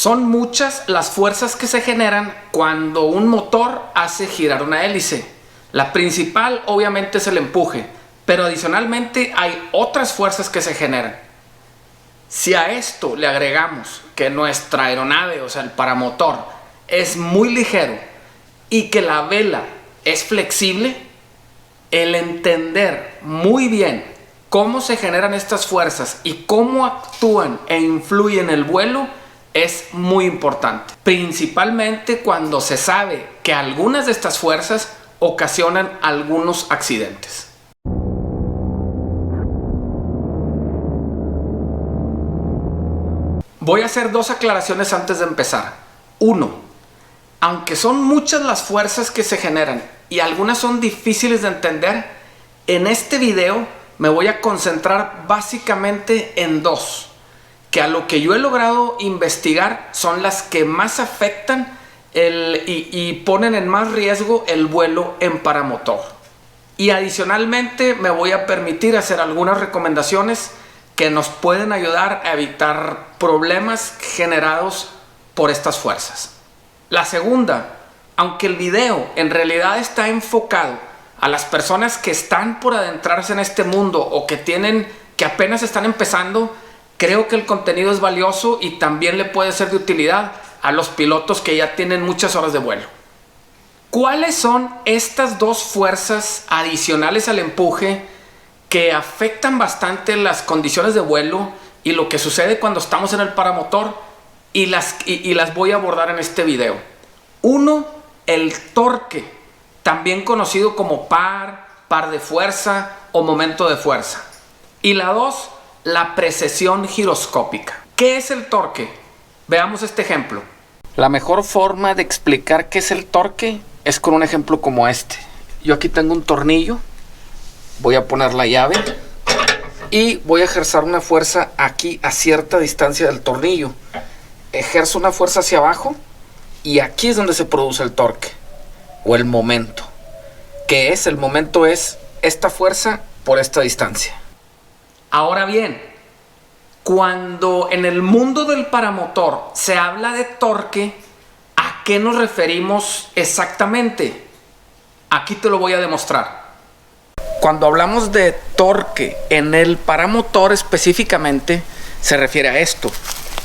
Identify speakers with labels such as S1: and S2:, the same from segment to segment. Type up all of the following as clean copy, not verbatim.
S1: Son muchas las fuerzas que se generan cuando un motor hace girar una hélice. La principal obviamente es el empuje, pero adicionalmente hay otras fuerzas que se generan. Si a esto le agregamos que nuestra aeronave, o sea el paramotor, es muy ligero y que la vela es flexible, el entender muy bien cómo se generan estas fuerzas y cómo actúan e influyen en el vuelo es muy importante, principalmente cuando se sabe que algunas de estas fuerzas ocasionan algunos accidentes. Voy a hacer dos aclaraciones antes de empezar. Uno, aunque son muchas las fuerzas que se generan y algunas son difíciles de entender, en este video me voy a concentrar básicamente en dos, que a lo que yo he logrado investigar son las que más afectan y ponen en más riesgo el vuelo en paramotor. Y adicionalmente me voy a permitir hacer algunas recomendaciones que nos pueden ayudar a evitar problemas generados por estas fuerzas. La segunda, aunque el video en realidad está enfocado a las personas que están por adentrarse en este mundo o que apenas están empezando, creo que el contenido es valioso y también le puede ser de utilidad a los pilotos que ya tienen muchas horas de vuelo. ¿Cuáles son estas dos fuerzas adicionales al empuje que afectan bastante las condiciones de vuelo y lo que sucede cuando estamos en el paramotor? Y las voy a abordar en este video. Uno, el torque, también conocido como par de fuerza o momento de fuerza. Y la dos, la precesión giroscópica. ¿Qué es el torque? Veamos este ejemplo. La mejor forma de explicar qué es el torque es con un ejemplo como este. Yo aquí tengo un tornillo, voy a poner la llave y voy a ejercer una fuerza aquí a cierta distancia del tornillo. Ejerzo una fuerza hacia abajo y aquí es donde se produce el torque o el momento. ¿Qué es? El momento es esta fuerza por esta distancia. Ahora bien, cuando en el mundo del paramotor se habla de torque, ¿a qué nos referimos exactamente? Aquí te lo voy a demostrar. Cuando hablamos de torque en el paramotor específicamente, se refiere a esto.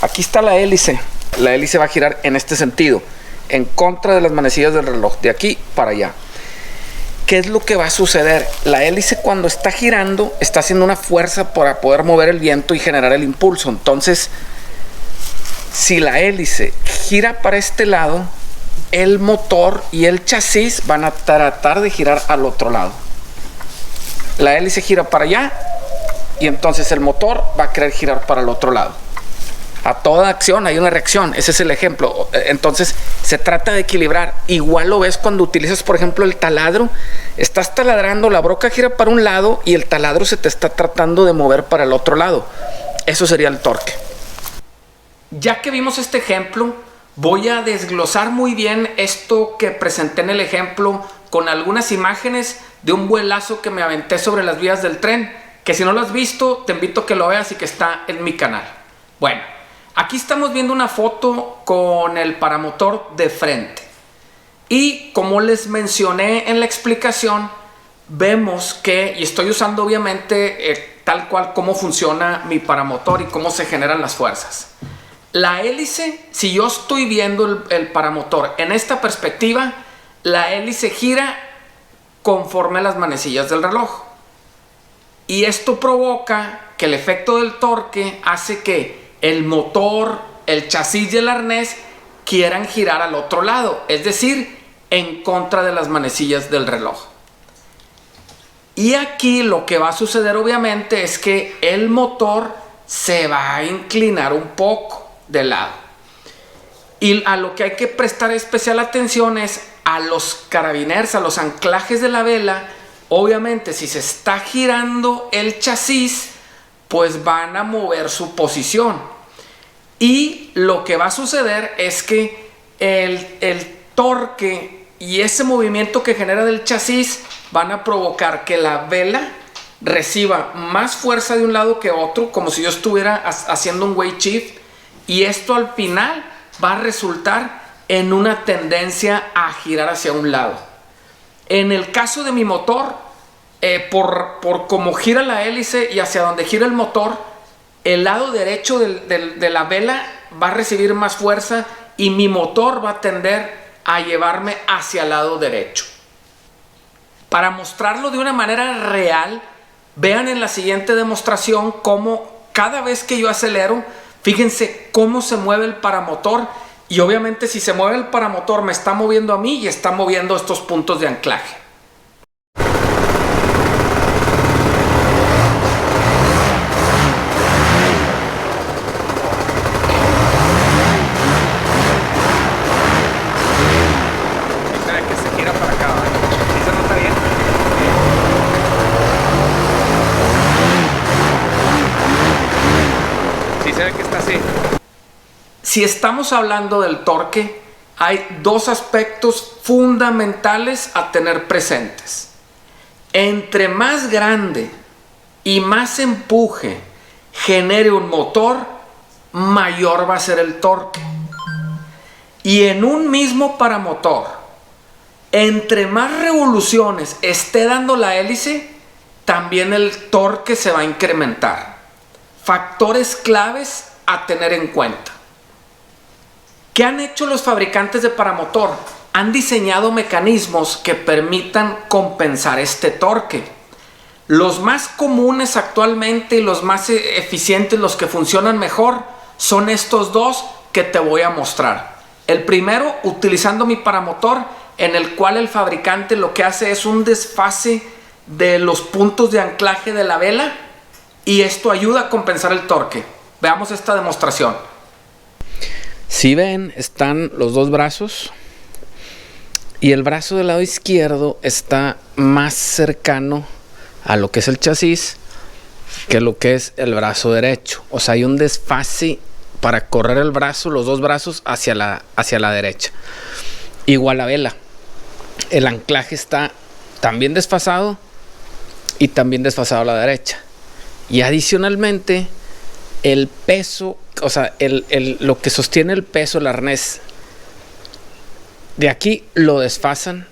S1: Aquí está la hélice. La hélice va a girar en este sentido, en contra de las manecillas del reloj, de aquí para allá. ¿Qué es lo que va a suceder? La hélice, cuando está girando, está haciendo una fuerza para poder mover el viento y generar el impulso. Entonces, si la hélice gira para este lado, el motor y el chasis van a tratar de girar al otro lado. La hélice gira para allá y entonces el motor va a querer girar para el otro lado. A toda acción hay una reacción, ese es el ejemplo. Entonces se trata de equilibrar. Igual lo ves cuando utilizas, por ejemplo, el taladro. Estás taladrando, la broca gira para un lado y el taladro se te está tratando de mover para el otro lado. Eso sería el torque. Ya que vimos este ejemplo, voy a desglosar muy bien esto que presenté en el ejemplo con algunas imágenes de un vuelazo que me aventé sobre las vías del tren, que si no lo has visto, te invito a que lo veas y que está en mi canal. Bueno, aquí estamos viendo una foto con el paramotor de frente. Y como les mencioné en la explicación, vemos que, y estoy usando obviamente tal cual cómo funciona mi paramotor y cómo se generan las fuerzas. La hélice, si yo estoy viendo el paramotor en esta perspectiva, la hélice gira conforme a las manecillas del reloj. Y esto provoca que el efecto del torque hace que el motor, el chasis y el arnés quieran girar al otro lado, es decir, en contra de las manecillas del reloj. Y aquí lo que va a suceder obviamente es que el motor se va a inclinar un poco de lado. Y a lo que hay que prestar especial atención es a los carabiners, a los anclajes de la vela. Obviamente si se está girando el chasis, pues van a mover su posición. Y lo que va a suceder es que el torque y ese movimiento que genera del chasis van a provocar que la vela reciba más fuerza de un lado que otro, como si yo estuviera haciendo un weight shift, y esto al final va a resultar en una tendencia a girar hacia un lado. En el caso de mi motor, por cómo gira la hélice y hacia donde gira el motor, el lado derecho de la vela va a recibir más fuerza y mi motor va a tender a llevarme hacia el lado derecho. Para mostrarlo de una manera real, vean en la siguiente demostración cómo cada vez que yo acelero, fíjense cómo se mueve el paramotor, y obviamente si se mueve el paramotor me está moviendo a mí y está moviendo estos puntos de anclaje. Que se gira para acá, ¿sí se nota bien? Sí se ve que está así. Si estamos hablando del torque, hay dos aspectos fundamentales a tener presentes. Entre más grande y más empuje genere un motor, mayor va a ser el torque. Y en un mismo paramotor, entre más revoluciones esté dando la hélice, también el torque se va a incrementar. Factores claves a tener en cuenta. ¿Qué han hecho los fabricantes de paramotor? Han diseñado mecanismos que permitan compensar este torque. Los más comunes actualmente y los más eficientes, los que funcionan mejor, son estos dos que te voy a mostrar. El primero, utilizando mi paramotor, en el cual el fabricante lo que hace es un desfase de los puntos de anclaje de la vela, y esto ayuda a compensar el torque. Veamos esta demostración. Si ven, están los dos brazos y el brazo del lado izquierdo está más cercano a lo que es el chasis que lo que es el brazo derecho. O sea, hay un desfase para correr el brazo, los dos brazos hacia la derecha. Igual la vela. El anclaje está también desfasado y también desfasado a la derecha. Y adicionalmente, el peso, o sea, lo que sostiene el peso, el arnés, de aquí lo desfasan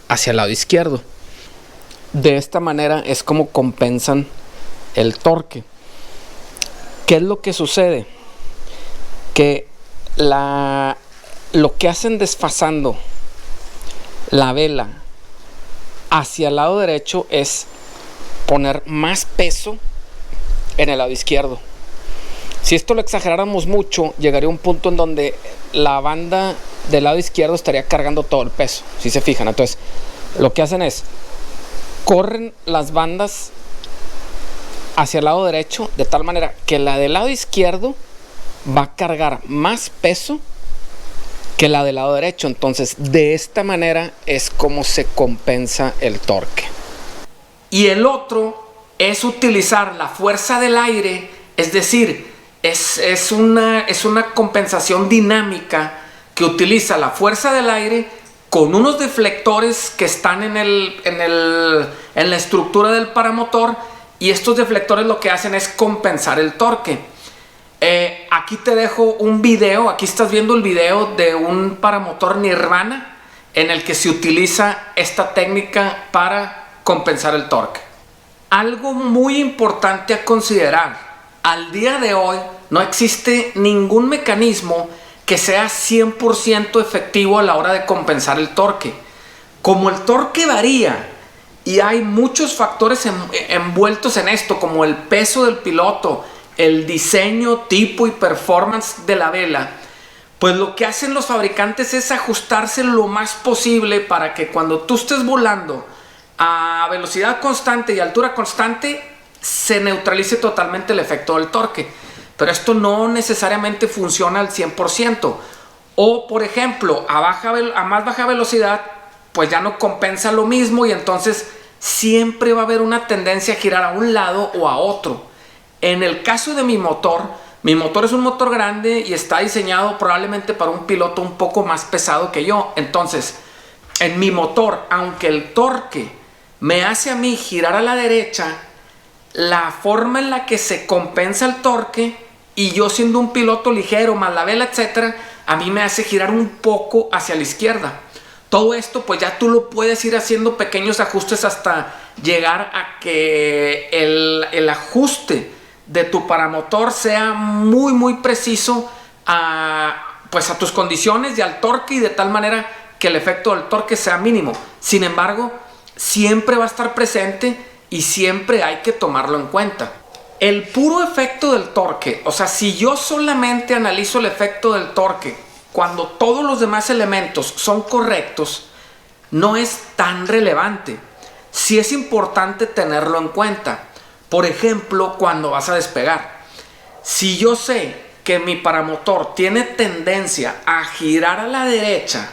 S1: hacia el lado izquierdo. De esta manera es como compensan el torque. ¿Qué es lo que sucede? Que lo que hacen desfasando la vela hacia el lado derecho es poner más peso en el lado izquierdo. Si esto lo exageráramos mucho, llegaría a un punto en donde la banda del lado izquierdo estaría cargando todo el peso, si se fijan. Entonces, lo que hacen es corren las bandas hacia el lado derecho de tal manera que la del lado izquierdo va a cargar más peso que la del lado derecho. Entonces, de esta manera es como se compensa el torque. Y el otro es utilizar la fuerza del aire, es decir, es una compensación dinámica que utiliza la fuerza del aire con unos deflectores que están en la estructura del paramotor, y estos deflectores lo que hacen es compensar el torque. Aquí te dejo un video, aquí estás viendo el video de un paramotor Nirvana en el que se utiliza esta técnica para compensar el torque. Algo muy importante a considerar: al día de hoy no existe ningún mecanismo que sea 100% efectivo a la hora de compensar el torque. Como el torque varía y hay muchos factores envueltos en esto, como el peso del piloto, el diseño, tipo y performance de la vela, pues lo que hacen los fabricantes es ajustarse lo más posible para que cuando tú estés volando a velocidad constante y altura constante, se neutralice totalmente el efecto del torque. Pero esto no necesariamente funciona al 100%. O por ejemplo, a más baja velocidad, pues ya no compensa lo mismo, y entonces siempre va a haber una tendencia a girar a un lado o a otro. En el caso de mi motor es un motor grande y está diseñado probablemente para un piloto un poco más pesado que yo. Entonces, en mi motor, aunque el torque me hace a mí girar a la derecha, la forma en la que se compensa el torque, y yo siendo un piloto ligero más la vela, etcétera, a mí me hace girar un poco hacia la izquierda. Todo esto pues ya tú lo puedes ir haciendo pequeños ajustes hasta llegar a que el ajuste de tu paramotor sea muy preciso a tus condiciones y al torque, y de tal manera que el efecto del torque sea mínimo. Sin embargo, siempre va a estar presente y siempre hay que tomarlo en cuenta. El puro efecto del torque, o sea, si yo solamente analizo el efecto del torque cuando todos los demás elementos son correctos, no es tan relevante. Sí es importante tenerlo en cuenta. Por ejemplo, cuando vas a despegar. Si yo sé que mi paramotor tiene tendencia a girar a la derecha,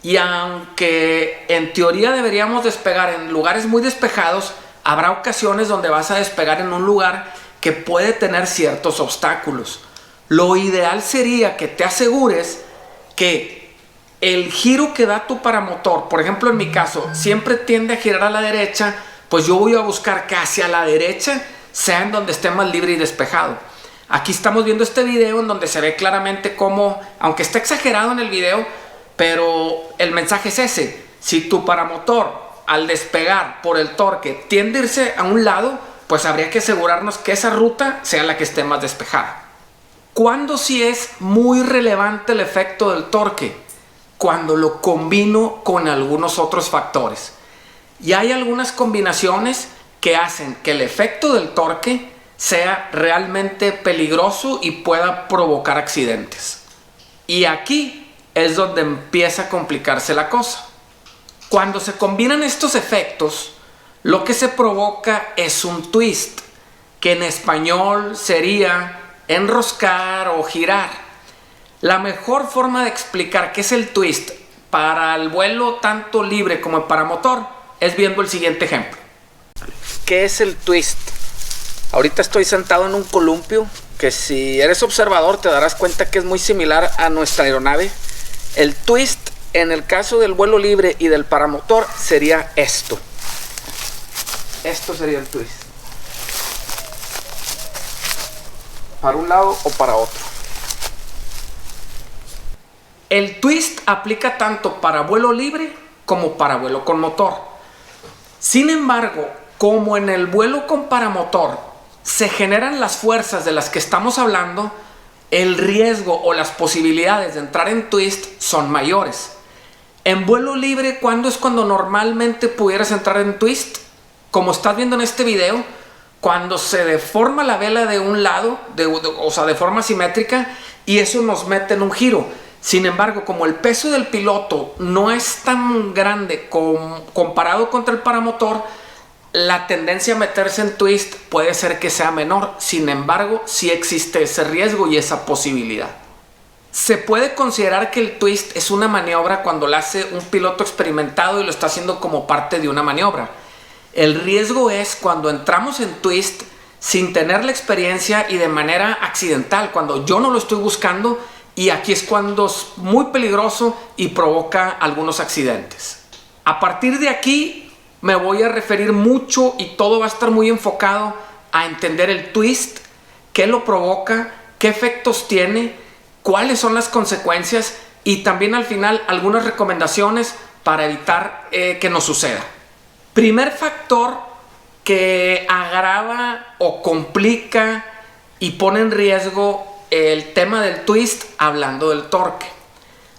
S1: y aunque en teoría deberíamos despegar en lugares muy despejados, habrá ocasiones donde vas a despegar en un lugar que puede tener ciertos obstáculos. Lo ideal sería que te asegures que el giro que da tu paramotor, por ejemplo en mi caso, siempre tiende a girar a la derecha, pues yo voy a buscar que hacia la derecha sea en donde esté más libre y despejado. Aquí estamos viendo este video en donde se ve claramente cómo, aunque está exagerado en el video, pero el mensaje es ese: si tu paramotor al despegar por el torque tiende a irse a un lado, pues habría que asegurarnos que esa ruta sea la que esté más despejada. ¿Cuándo sí es muy relevante el efecto del torque? Cuando lo combino con algunos otros factores. Y hay algunas combinaciones que hacen que el efecto del torque sea realmente peligroso y pueda provocar accidentes. Y aquí es donde empieza a complicarse la cosa. Cuando se combinan estos efectos, lo que se provoca es un twist, que en español sería enroscar o girar. La mejor forma de explicar qué es el twist para el vuelo tanto libre como el paramotor es viendo el siguiente ejemplo. ¿Qué es el twist? Ahorita estoy sentado en un columpio que, si eres observador, te darás cuenta que es muy similar a nuestra aeronave. El twist en el caso del vuelo libre y del paramotor sería esto. Esto sería el twist. Para un lado o para otro. El twist aplica tanto para vuelo libre como para vuelo con motor. Sin embargo, como en el vuelo con paramotor se generan las fuerzas de las que estamos hablando, el riesgo o las posibilidades de entrar en twist son mayores. En vuelo libre, ¿cuándo es cuando normalmente pudieras entrar en twist? Como estás viendo en este video, cuando se deforma la vela de un lado, o sea, de forma simétrica, y eso nos mete en un giro. Sin embargo, como el peso del piloto no es tan grande comparado contra el paramotor, la tendencia a meterse en twist puede ser que sea menor. Sin embargo, sí existe ese riesgo y esa posibilidad. Se puede considerar que el twist es una maniobra cuando la hace un piloto experimentado y lo está haciendo como parte de una maniobra. El riesgo es cuando entramos en twist sin tener la experiencia y de manera accidental, cuando yo no lo estoy buscando, y aquí es cuando es muy peligroso y provoca algunos accidentes. A partir de aquí me voy a referir mucho y todo va a estar muy enfocado a entender el twist, qué lo provoca, qué efectos tiene, cuáles son las consecuencias y también al final algunas recomendaciones para evitar que nos suceda. Primer factor que agrava o complica y pone en riesgo el tema del twist, hablando del torque.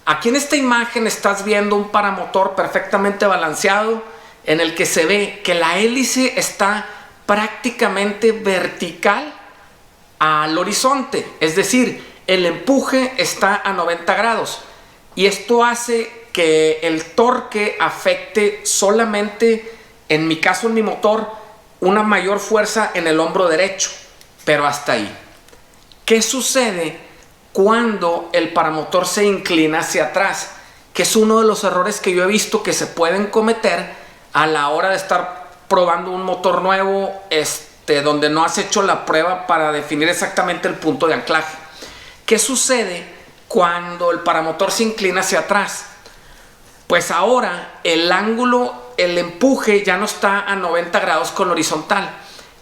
S1: Aquí en esta imagen estás viendo un paramotor perfectamente balanceado en el que se ve que la hélice está prácticamente vertical al horizonte, es decir, el empuje está a 90 grados y esto hace que el torque afecte solamente, en mi caso en mi motor, una mayor fuerza en el hombro derecho, pero hasta ahí. ¿Qué sucede cuando el paramotor se inclina hacia atrás? Que es uno de los errores que yo he visto que se pueden cometer a la hora de estar probando un motor nuevo, donde no has hecho la prueba para definir exactamente el punto de anclaje. ¿Qué sucede cuando el paramotor se inclina hacia atrás? Pues ahora el ángulo, el empuje ya no está a 90 grados con horizontal.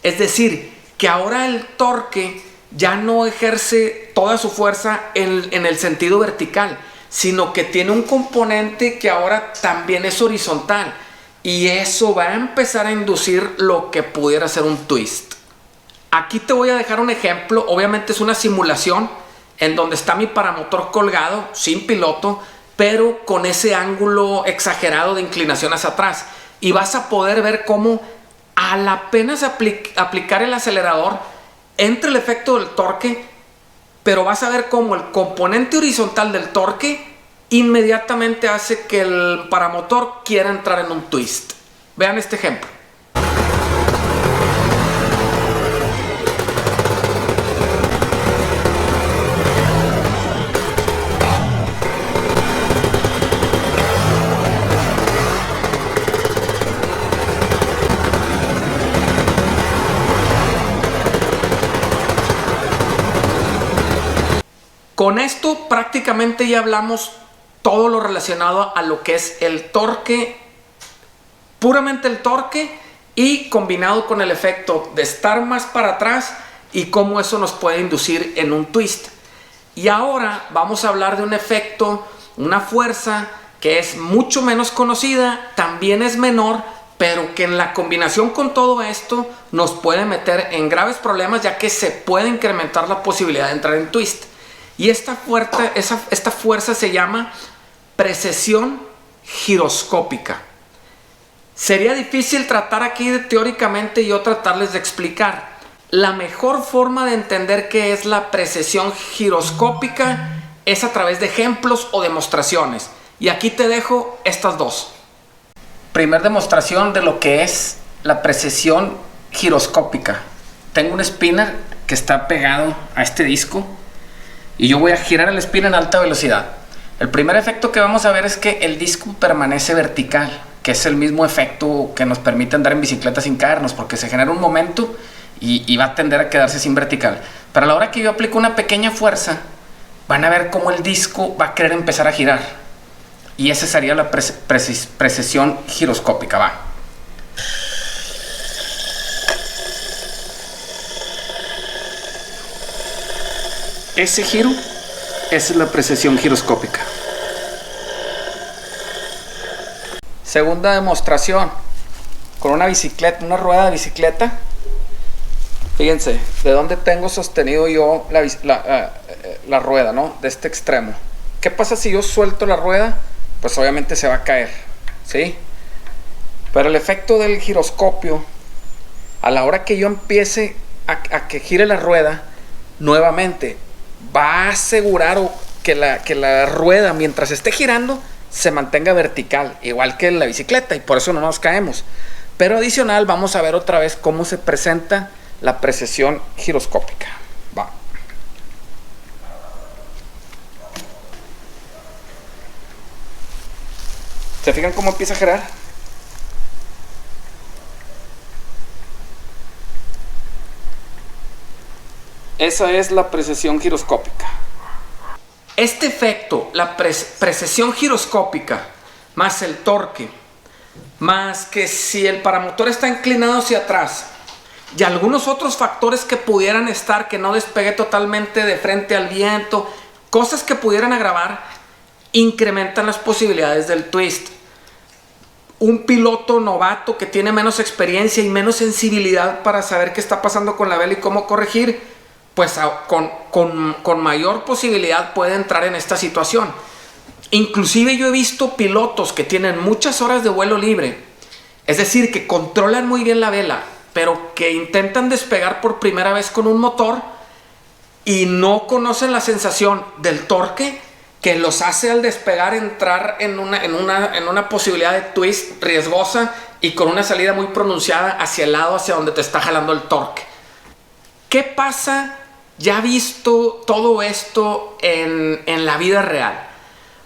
S1: Es decir, que ahora el torque ya no ejerce toda su fuerza en el sentido vertical, sino que tiene un componente que ahora también es horizontal, y eso va a empezar a inducir lo que pudiera ser un twist. Aquí te voy a dejar un ejemplo. Obviamente es una simulación en donde está mi paramotor colgado sin piloto, pero con ese ángulo exagerado de inclinación hacia atrás, y vas a poder ver cómo al apenas aplicar el acelerador entra el efecto del torque, pero vas a ver cómo el componente horizontal del torque inmediatamente hace que el paramotor quiera entrar en un twist. Vean este ejemplo. Con esto prácticamente ya hablamos todo lo relacionado a lo que es el torque, puramente el torque, y combinado con el efecto de estar más para atrás y cómo eso nos puede inducir en un twist. Y ahora vamos a hablar de un efecto, una fuerza que es mucho menos conocida, también es menor, pero que en la combinación con todo esto nos puede meter en graves problemas, ya que se puede incrementar la posibilidad de entrar en twist. Y esta fuerza se llama precesión giroscópica. Sería difícil tratar aquí teóricamente y yo tratarles de explicar. La mejor forma de entender qué es la precesión giroscópica es a través de ejemplos o demostraciones. Y aquí te dejo estas dos. Primer demostración de lo que es la precesión giroscópica. Tengo un spinner que está pegado a este disco y yo voy a girar el spinner en alta velocidad. El primer efecto que vamos a ver es que el disco permanece vertical, que es el mismo efecto que nos permite andar en bicicleta sin caernos, porque se genera un momento y va a tender a quedarse sin vertical. Pero a la hora que yo aplico una pequeña fuerza, van a ver cómo el disco va a querer empezar a girar. Y esa sería la precesión giroscópica. Va. Ese giro, esa es la precesión giroscópica. Segunda demostración, con una bicicleta, una rueda de bicicleta. Fíjense, de dónde tengo sostenido yo la rueda, ¿no? De este extremo. ¿Qué pasa si yo suelto la rueda? Pues obviamente se va a caer, ¿sí? Pero el efecto del giroscopio, a la hora que yo empiece a que gire la rueda, nuevamente va a asegurar que la rueda, mientras esté girando, se mantenga vertical, igual que la bicicleta, y por eso no nos caemos. Pero adicional, vamos a ver otra vez cómo se presenta la precesión giroscópica. Va. ¿Se fijan cómo empieza a girar? Esa es la precesión giroscópica. Este efecto, la precesión giroscópica, más el torque, más que si el paramotor está inclinado hacia atrás, y algunos otros factores que pudieran estar, que no despegue totalmente de frente al viento, cosas que pudieran agravar, incrementan las posibilidades del twist. Un piloto novato que tiene menos experiencia y menos sensibilidad para saber qué está pasando con la vela y cómo corregir, pues con mayor posibilidad puede entrar en esta situación. Inclusive yo he visto pilotos que tienen muchas horas de vuelo libre, es decir, que controlan muy bien la vela, pero que intentan despegar por primera vez con un motor y no conocen la sensación del torque que los hace al despegar entrar en una posibilidad de twist riesgosa y con una salida muy pronunciada hacia el lado hacia donde te está jalando el torque. ¿Qué pasa ya visto todo esto en la vida real?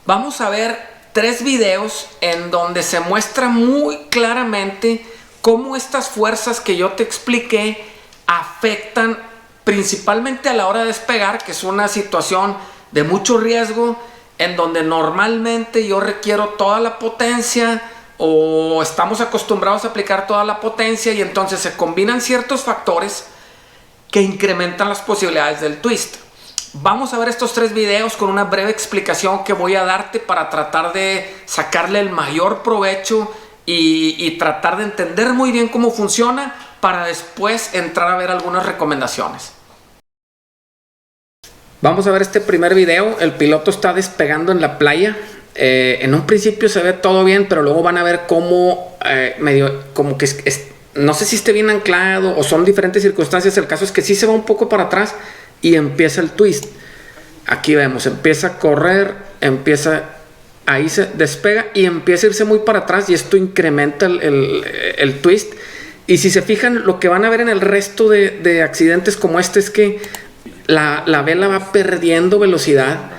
S1: Vamos a ver 3 videos en donde se muestra muy claramente cómo estas fuerzas que yo te expliqué afectan principalmente a la hora de despegar, que es una situación de mucho riesgo, en donde normalmente yo requiero toda la potencia o estamos acostumbrados a aplicar toda la potencia, y entonces se combinan ciertos factores que incrementan las posibilidades del twist. Vamos a ver estos 3 videos con una breve explicación que voy a darte para tratar de sacarle el mayor provecho y tratar de entender muy bien cómo funciona para después entrar a ver algunas recomendaciones. Vamos a ver este primer video. El piloto está despegando en la playa. En un principio se ve todo bien, pero luego van a ver cómo como que no sé si esté bien anclado o son diferentes circunstancias. El caso es que sí se va un poco para atrás y empieza el twist. Aquí vemos, empieza a correr, ahí se despega y empieza a irse muy para atrás, y esto incrementa el twist. Y si se fijan, lo que van a ver en el resto de accidentes como este es que la vela va perdiendo velocidad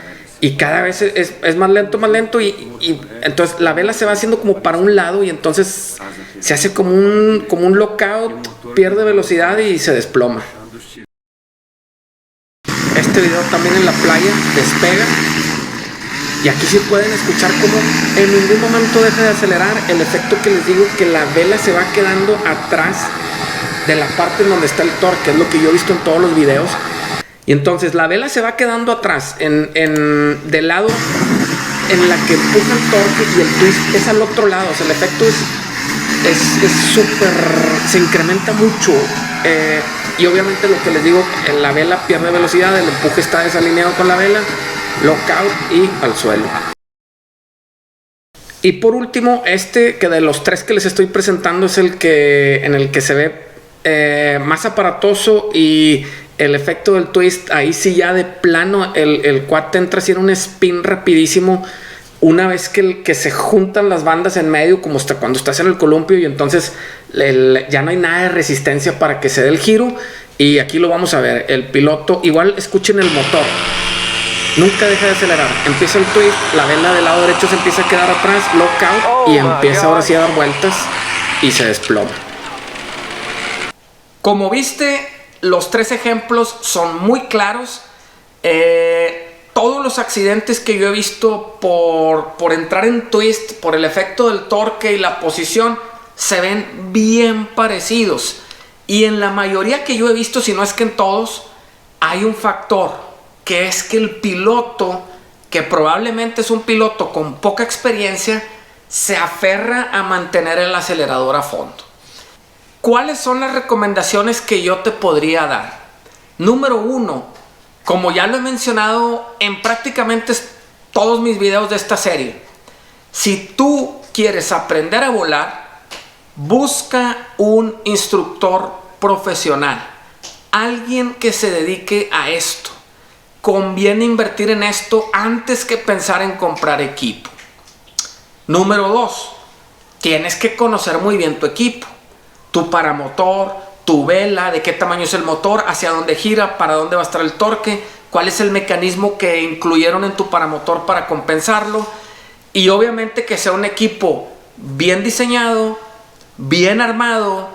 S1: y cada vez es más lento, y entonces la vela se va haciendo como para un lado, y entonces se hace como un lockout, pierde velocidad y se desploma. Este video también en la playa despega, y aquí sí pueden escuchar cómo en ningún momento deja de acelerar. El efecto que les digo, que la vela se va quedando atrás de la parte en donde está el torque, es lo que yo he visto en todos los videos. Y entonces la vela se va quedando atrás del lado en la que empuja el torque, y el twist es al otro lado. O sea, el efecto es súper, se incrementa mucho, y obviamente lo que les digo, la vela pierde velocidad, el empuje está desalineado con la vela, lockout y al suelo. Y por último, que de los 3 que les estoy presentando es en el que se ve más aparatoso, y el efecto del twist, ahí sí ya de plano el cuate entra así en un spin rapidísimo una vez que se juntan las bandas en medio, como hasta cuando estás en el columpio, y entonces ya no hay nada de resistencia para que se dé el giro. Y aquí lo vamos a ver, el piloto, igual escuchen el motor, nunca deja de acelerar, empieza el twist, la vela del lado derecho se empieza a quedar atrás, lockout, y empieza ahora sí a dar vueltas y se desploma. Como viste, los 3 ejemplos son muy claros. Todos los accidentes que yo he visto por entrar en twist, por el efecto del torque y la posición, se ven bien parecidos. Y en la mayoría que yo he visto, si no es que en todos, hay un factor, que es que el piloto, que probablemente es un piloto con poca experiencia, se aferra a mantener el acelerador a fondo. ¿Cuáles son las recomendaciones que yo te podría dar? Número 1, como ya lo he mencionado en prácticamente todos mis videos de esta serie, si tú quieres aprender a volar, busca un instructor profesional, alguien que se dedique a esto. Conviene invertir en esto antes que pensar en comprar equipo. Número 2, tienes que conocer muy bien tu equipo, tu paramotor, tu vela, de qué tamaño es el motor, hacia dónde gira, para dónde va a estar el torque, cuál es el mecanismo que incluyeron en tu paramotor para compensarlo, y obviamente que sea un equipo bien diseñado, bien armado,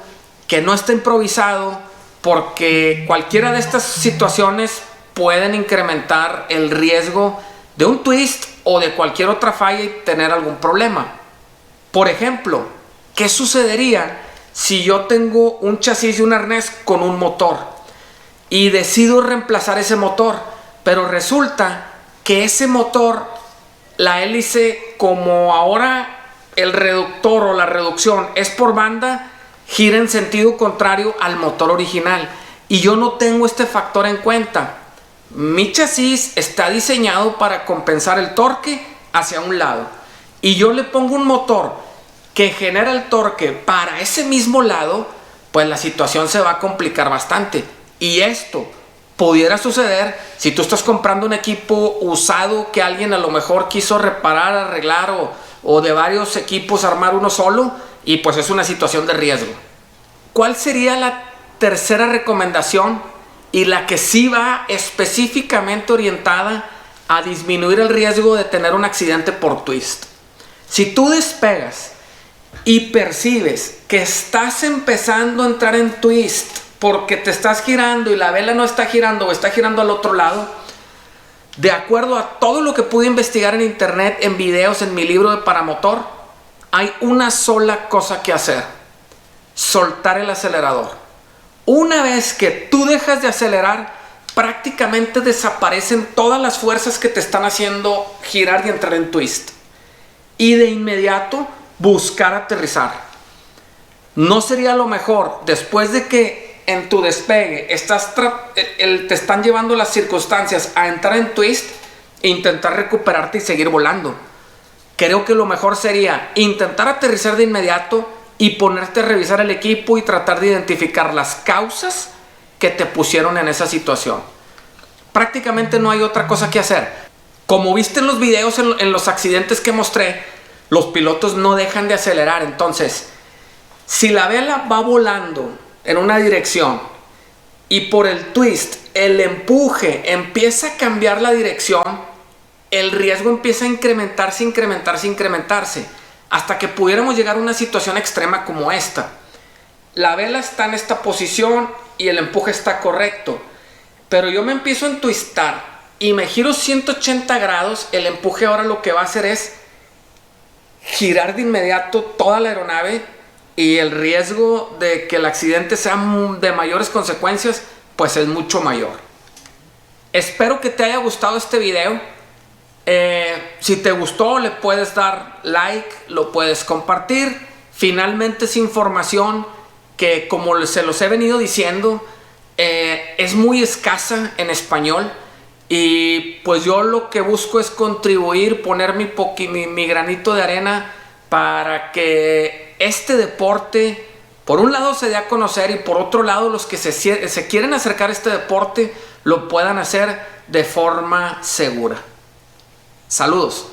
S1: que no esté improvisado, porque cualquiera de estas situaciones pueden incrementar el riesgo de un twist o de cualquier otra falla y tener algún problema. Por ejemplo, ¿qué sucedería si yo tengo un chasis y un arnés con un motor y decido reemplazar ese motor, pero resulta que ese motor, la hélice, como ahora el reductor o la reducción es por banda, gira en sentido contrario al motor original, y yo no tengo este factor en cuenta? Mi chasis está diseñado para compensar el torque hacia un lado, y yo le pongo un motor que genera el torque para ese mismo lado, pues la situación se va a complicar bastante. Y esto pudiera suceder si tú estás comprando un equipo usado que alguien a lo mejor quiso reparar, arreglar, o de varios equipos armar uno solo, y pues es una situación de riesgo. ¿Cuál sería la tercera recomendación, y la que sí va específicamente orientada a disminuir el riesgo de tener un accidente por twist? Si tú despegas y percibes que estás empezando a entrar en twist porque te estás girando y la vela no está girando o está girando al otro lado, de acuerdo a todo lo que pude investigar en internet, en videos, en mi libro de paramotor, hay una sola cosa que hacer: soltar el acelerador. Una vez que tú dejas de acelerar, prácticamente desaparecen todas las fuerzas que te están haciendo girar y entrar en twist. Y de inmediato buscar aterrizar. ¿No sería lo mejor, después de que en tu despegue te están llevando las circunstancias a entrar en twist, e intentar recuperarte y seguir volando? Creo que lo mejor sería intentar aterrizar de inmediato y ponerte a revisar el equipo y tratar de identificar las causas que te pusieron en esa situación. Prácticamente no hay otra cosa que hacer. Como viste en los videos, en los accidentes que mostré, los pilotos no dejan de acelerar. Entonces, si la vela va volando en una dirección y por el twist, el empuje empieza a cambiar la dirección, el riesgo empieza a incrementarse, hasta que pudiéramos llegar a una situación extrema como esta. La vela está en esta posición y el empuje está correcto, pero yo me empiezo a entwistar y me giro 180 grados. El empuje ahora lo que va a hacer es girar de inmediato toda la aeronave, y el riesgo de que el accidente sea de mayores consecuencias pues es mucho mayor. Espero que te haya gustado este video. Si te gustó, le puedes dar like, lo puedes compartir. Finalmente es información que, como se los he venido diciendo, es muy escasa en español, y pues yo lo que busco es contribuir, poner mi granito de arena para que este deporte, por un lado, se dé a conocer, y por otro lado, los que se quieren acercar a este deporte lo puedan hacer de forma segura. Saludos.